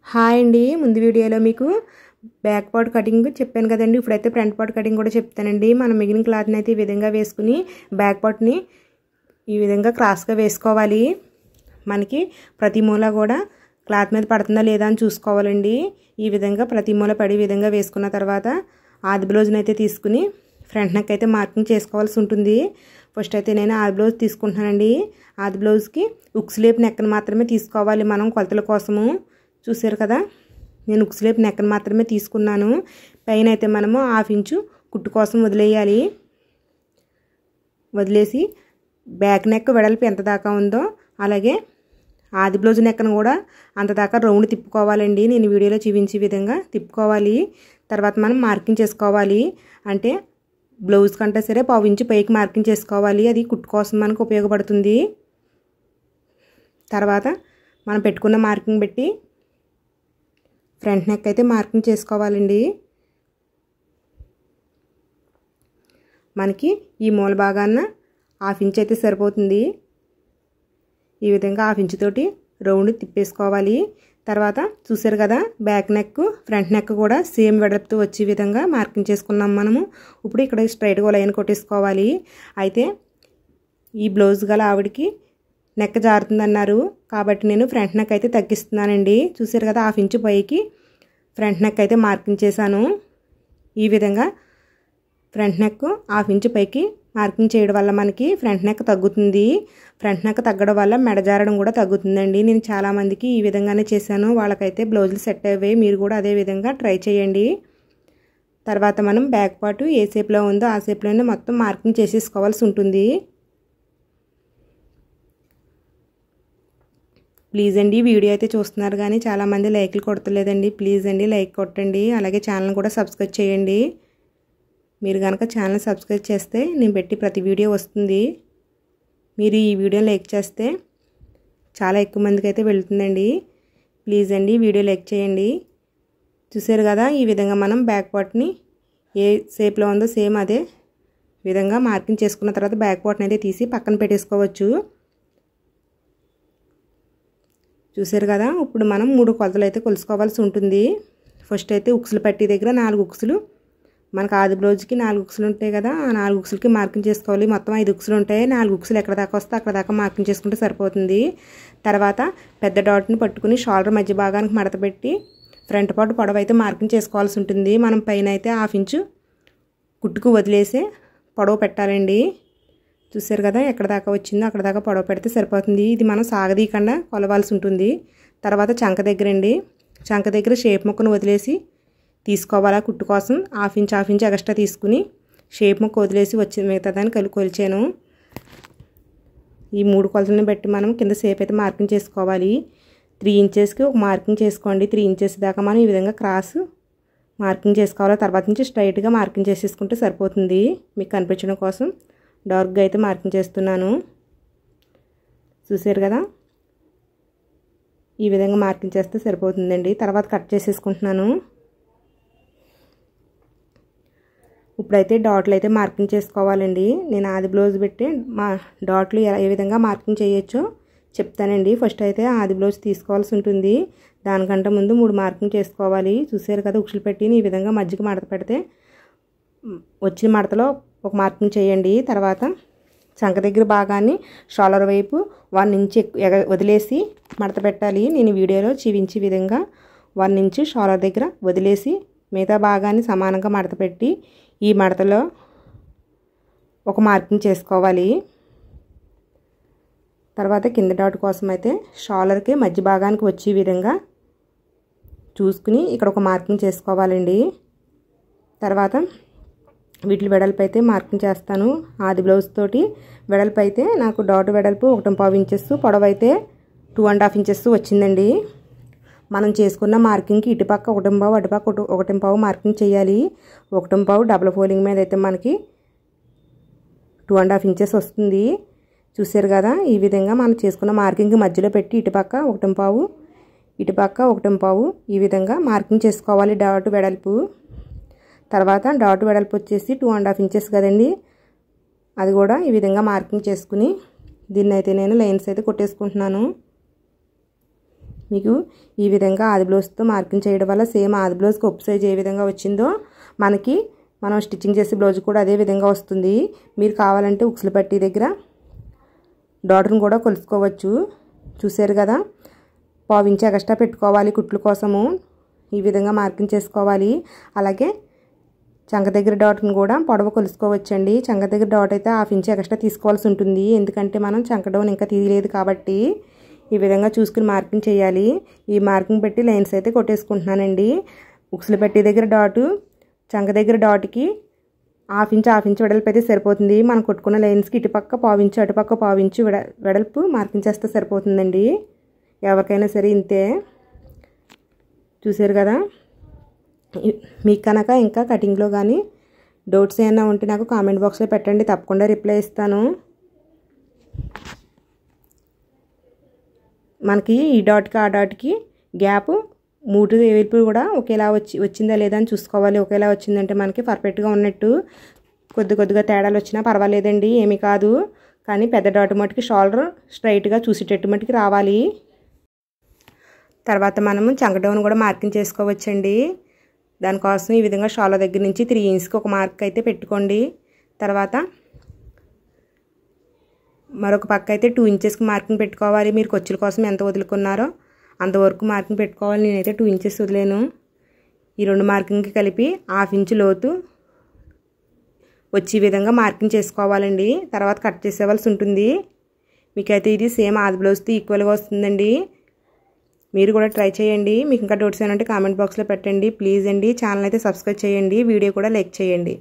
Hi అండి. ముందు వీడియోలో మీకు బ్యాక్ పార్ట్ కటింగ్ చెప్పాను కదండి. ఇప్పుడైతే ఫ్రంట్ పార్ట్ కటింగ్ కూడా చెప్తానండి. మనం మిగిలిన క్లాత్ని అయితే ఈ విధంగా వేసుకుని బ్యాక్ పార్ట్ని ఈ విధంగా క్రాస్గా వేసుకోవాలి. మనకి ప్రతి మూల కూడా క్లాత్ మీద పడుతుందా లేదా అని చూసుకోవాలండి. ఈ విధంగా ప్రతి మూల పడి విధంగా వేసుకున్న తర్వాత ఆది బ్లౌజ్ని అయితే తీసుకుని ఫ్రంట్ నెక్ అయితే మార్కింగ్ చేసుకోవాల్సి ఉంటుంది. ఫస్ట్ అయితే నేను ఆది బ్లౌజ్ తీసుకుంటున్నానండి. ఆది బ్లౌజ్కి ఉక్స్ లేప్ నెక్ని మాత్రమే తీసుకోవాలి మనం కొలతల కోసము. చూసారు కదా, నేను ఉక్స్ లేప్ నెక్ని మాత్రమే తీసుకున్నాను. పైన అయితే మనము 1/2 ఇంచు కుట్టు కోసం వదిలేయాలి. వదిలేసి బ్యాక్ నెక్ వెడల్పు ఎంత దాకా ఉందో అలాగే ఆది బ్లౌజ్ నెక్ను కూడా అంత దాకా రౌండ్ తిప్పుకోవాలండి. నేను వీడియోలో చూపించే విధంగా తిప్పుకోవాలి. తర్వాత మనం మార్కింగ్ చేసుకోవాలి. అంటే బ్లౌజ్ కంటే సరే 1/2 ఇంచు పైకి మార్కింగ్ చేసుకోవాలి. అది కుట్టు కోసం మనకు ఉపయోగపడుతుంది. తర్వాత మనం పెట్టుకున్న మార్కింగ్ పెట్టి ఫ్రంట్ నెక్ అయితే మార్కింగ్ చేసుకోవాలండి. మనకి ఈ మూల భాగాన 1/2 ఇంచు అయితే సరిపోతుంది. ఈ విధంగా 1/2 ఇంచు తోటి రౌండ్ తిప్పేసుకోవాలి. తర్వాత చూసారు కదా, బ్యాక్ నెక్ ఫ్రంట్ నెక్ కూడా సేమ్ వెడల్పుతో వచ్చే విధంగా మార్కింగ్ చేసుకున్నాం మనము. ఇప్పుడు ఇక్కడ స్ట్రైట్గా లైన్ కొట్టేసుకోవాలి. అయితే ఈ బ్లౌజ్ గల ఆవిడకి నెక్ జారుతుందన్నారు కాబట్టి నేను ఫ్రంట్ నెక్ అయితే తగ్గిస్తున్నానండి. చూసారు కదా, 1/2 ఇంచు పైకి ఫ్రంట్ నెక్ అయితే మార్కింగ్ చేశాను. ఈ విధంగా ఫ్రంట్ నెక్ 1/2 ఇంచు పైకి మార్కింగ్ చేయడం వల్ల మనకి ఫ్రంట్ నెక్ తగ్గుతుంది. ఫ్రంట్ నెక్ తగ్గడం వల్ల మెడ జారడం కూడా తగ్గుతుందండి. నేను చాలామందికి ఈ విధంగానే చేశాను. వాళ్ళకైతే బ్లౌజులు సెట్ అయ్యాయి. మీరు కూడా అదే విధంగా ట్రై చేయండి. తర్వాత మనం బ్యాక్ పార్ట్ ఏ షేప్లో ఉందో ఆ షేప్లోనే మొత్తం మార్కింగ్ చేసేసుకోవాల్సి ఉంటుంది. ప్లీజ్ అండి, వీడియో అయితే చూస్తున్నారు కానీ చాలామంది లైక్లు కొడతలేదండి. ప్లీజ్ అండి లైక్ కొట్టండి. అలాగే ఛానల్ కూడా సబ్స్క్రైబ్ చేయండి. మీరు కనుక ఛానల్ సబ్స్క్రైబ్ చేస్తే నేను పెట్టి ప్రతి వీడియో వస్తుంది. మీరు ఈ వీడియో లైక్ చేస్తే చాలా ఎక్కువ మందికి అయితే వెళ్తుందండి. ప్లీజ్ అండి వీడియో లైక్ చేయండి. చూసారు కదా, ఈ విధంగా మనం బ్యాక్ పార్ట్ని ఏ షేప్లో ఉందో సేమ్ అదే విధంగా మార్కింగ్ చేసుకున్న తర్వాత బ్యాక్ పార్ట్ని అయితే తీసి పక్కన పెట్టేసుకోవచ్చు. చూసారు కదా, ఇప్పుడు మనం 3 కొలతలు అయితే కొలుసుకోవాల్సి ఉంటుంది. ఫస్ట్ అయితే ఉక్సులు పట్టి దగ్గర 4 ఉక్సులు, మనకు ఆది బ్లౌజ్కి 4 ఉక్సులు ఉంటాయి కదా, ఆ 4 ఉక్సులకి మార్కింగ్ చేసుకోవాలి. మొత్తం 5 ఉక్సులు ఉంటాయి. 4 ఉక్సులు ఎక్కడ దాకా వస్తే అక్కడ దాకా మార్కింగ్ చేసుకుంటే సరిపోతుంది. తర్వాత పెద్ద డాట్ని పట్టుకుని షోల్డర్ మధ్య భాగానికి మడత పెట్టి ఫ్రంట్ పార్ట్ పొడవు అయితే మార్కింగ్ చేసుకోవాల్సి ఉంటుంది. మనం పైన అయితే 1/2 ఇంచు కుట్టుకు వదిలేసే పొడవు పెట్టాలండి. చూసారు కదా, ఎక్కడ దాకా వచ్చిందో అక్కడ దాకా పొడవు పెడితే సరిపోతుంది. ఇది మనం సాగదీయకుండా కొలవాల్సి ఉంటుంది. తర్వాత చంక దగ్గర అండి, చంక దగ్గర షేప్ ముక్కను వదిలేసి తీసుకోవాలా. కుట్టు కోసం 1/2 ఇంచు ఎక్స్ట్రా తీసుకుని షేప్ ముక్క వదిలేసి వచ్చి మిగతా దాన్ని కొలిచాను. ఈ 3 కొలతలను బట్టి మనం కింద షేప్ అయితే మార్కింగ్ చేసుకోవాలి. 3 ఇంచెస్కి ఒక మార్కింగ్ చేసుకోండి. 3 ఇంచెస్ దాకా మనం ఈ విధంగా క్రాస్ మార్కింగ్ చేసుకోవాలి. తర్వాత నుంచి స్ట్రైట్గా మార్కింగ్ చేసేసుకుంటే సరిపోతుంది. మీకు కనిపించడం కోసం డార్క్గా అయితే మార్కింగ్ చేస్తున్నాను. చూసారు కదా, ఈ విధంగా మార్కింగ్ చేస్తే సరిపోతుందండి. తర్వాత కట్ చేసేసుకుంటున్నాను. ఇప్పుడైతే డాట్లు అయితే మార్కింగ్ చేసుకోవాలండి. నేను ఆది బ్లౌజ్ పెట్టి మా డాట్లు ఏ విధంగా మార్కింగ్ చేయొచ్చో చెప్తానండి. ఫస్ట్ అయితే ఆది బ్లౌజ్ తీసుకోవాల్సి ఉంటుంది. దానికంటే ముందు 3 మార్కింగ్ చేసుకోవాలి. చూసారు కదా, ఉక్సులు పెట్టి ఈ విధంగా మధ్యకి మడత పెడితే వచ్చిన మడతలో ఒక మార్కింగ్ చేయండి. తర్వాత చంక దగ్గర భాగాన్ని షోల్డర్ వైపు 1 ఇంచు వదిలేసి మడత పెట్టాలి. నేను వీడియోలో చూపించే విధంగా 1 ఇంచు షోల్డర్ దగ్గర వదిలేసి మిగతా భాగాన్ని సమానంగా మడత పెట్టి ఈ మడతలో ఒక మార్కింగ్ చేసుకోవాలి. తర్వాత కింద డాట్ కోసం అయితే షోల్డర్కి మధ్య భాగానికి వచ్చే విధంగా చూసుకుని ఇక్కడ ఒక మార్కింగ్ చేసుకోవాలండి. తర్వాత వీటి వెడల్పు అయితే మార్కింగ్ చేస్తాను. ఆది బ్లౌజ్ తోటి వెడల్పు అయితే నాకు డాట్ వెడల్పు 1.5 ఇంచెస్, పొడవు అయితే 2.5 ఇంచెస్ వచ్చిందండి. మనం చేసుకున్న మార్కింగ్కి ఇటుపక్క 1.5 అటుపక్క 1.5 మార్కింగ్ చేయాలి. 1.5 డబుల్ ఫోల్డింగ్ మీద అయితే మనకి 2.5 ఇంచెస్ వస్తుంది. చూసారు కదా, ఈ విధంగా మనం చేసుకున్న మార్కింగ్ మధ్యలో పెట్టి ఇటుపక్క 1.5 ఇటుపక్క 1.5 ఈ విధంగా మార్కింగ్ చేసుకోవాలి డాట్ వెడల్పు. తర్వాత డాట్ వెడల్పు వచ్చేసి 2.5 ఇంచెస్ కదండి, అది కూడా ఈ విధంగా మార్కింగ్ చేసుకుని దీన్ని అయితే నేను లైన్స్ అయితే కొట్టేసుకుంటున్నాను. మీకు ఈ విధంగా ఆది బ్లౌజ్తో మార్కింగ్ చేయడం వల్ల సేమ్ ఆది బ్లౌజ్కి ఒప్పు సైజ్ ఏ విధంగా వచ్చిందో మనకి మనం స్టిచ్చింగ్ చేసే బ్లౌజ్ కూడా అదే విధంగా వస్తుంది. మీరు కావాలంటే ఉక్సులు పట్టి దగ్గర డాటర్ని కూడా కొలుసుకోవచ్చు. చూసారు కదా, పావించి ఎక్స్ట్రా పెట్టుకోవాలి కుట్లు కోసము. ఈ విధంగా మార్కింగ్ చేసుకోవాలి. అలాగే చంక దగ్గర డాట్ని కూడా పొడవు కొలుసుకోవచ్చండి. చంక దగ్గర డాట్ అయితే 1/2 ఇంచ్ ఎక్స్ట్రా తీసుకోవాల్సి ఉంటుంది. ఎందుకంటే మనం చంక డౌన్ ఇంకా తీయలేదు కాబట్టి ఈ విధంగా చూసుకుని మార్కింగ్ చేయాలి. ఈ మార్కింగ్ పెట్టి లైన్స్ అయితే కొట్టేసుకుంటున్నానండి. ఉక్సులు పెట్టి దగ్గర డాటు చంక దగ్గర డాట్కి 1/2 ఇంచ్ వెడల్పు అయితే సరిపోతుంది. మనం కొట్టుకున్న లైన్స్కి ఇటుపక్క 1/4 ఇంచు అటుపక్క 1/4 ఇంచు వెడల్పు మార్కింగ్ చేస్తే సరిపోతుందండి. ఎవరికైనా సరే ఇంతే. చూసారు కదా, మీకు కనుక ఇంకా కటింగ్లో కానీ డౌట్స్ ఏమైనా ఉంటే నాకు కామెంట్ బాక్స్లో పెట్టండి, తప్పకుండా రిప్లై ఇస్తాను. మనకి ఈ డాట్కి ఆ డాట్కి గ్యాప్ 3 వైపు కూడా ఒకేలా వచ్చిందా లేదా అని చూసుకోవాలి. ఒకేలా వచ్చిందంటే మనకి పర్ఫెక్ట్గా ఉన్నట్టు. కొద్దిగా తేడాలు వచ్చినా పర్వాలేదండి, ఏమీ కాదు. కానీ పెద్ద డాట్ మట్టుకి షోల్డర్ స్ట్రైట్గా చూసేటట్టు మట్టుకి రావాలి. తర్వాత మనము చంక డౌన్ కూడా మార్కింగ్ చేసుకోవచ్చండి. దానికోసం ఈ విధంగా షోల్డర్ దగ్గర నుంచి 3 ఇంచ్కి ఒక మార్క్ అయితే పెట్టుకోండి. తర్వాత మరొక పక్క అయితే 2 ఇంచెస్కి మార్కింగ్ పెట్టుకోవాలి. మీరు ఖర్చుల కోసం ఎంత వదులుకున్నారో అంతవరకు మార్కింగ్ పెట్టుకోవాలి. నేనైతే 2 ఇంచెస్ వదిలేను. ఈ 2 మార్కింగ్కి కలిపి 1/2 ఇంచు లోతు వచ్చే విధంగా మార్కింగ్ చేసుకోవాలండి. తర్వాత కట్ చేసేవలసి ఉంటుంది. మీకైతే ఇది సేమ్ ఆది బ్లౌజ్తో ఈక్వల్గా వస్తుందండి. మీరు కూడా ట్రై చేయండి. మీకు ఇంకా డౌట్స్ ఏమంటే కామెంట్ బాక్స్లో పెట్టండి ప్లీజ్ అండి. ఛానల్ అయితే సబ్స్క్రైబ్ చేయండి, వీడియో కూడా లైక్ చేయండి.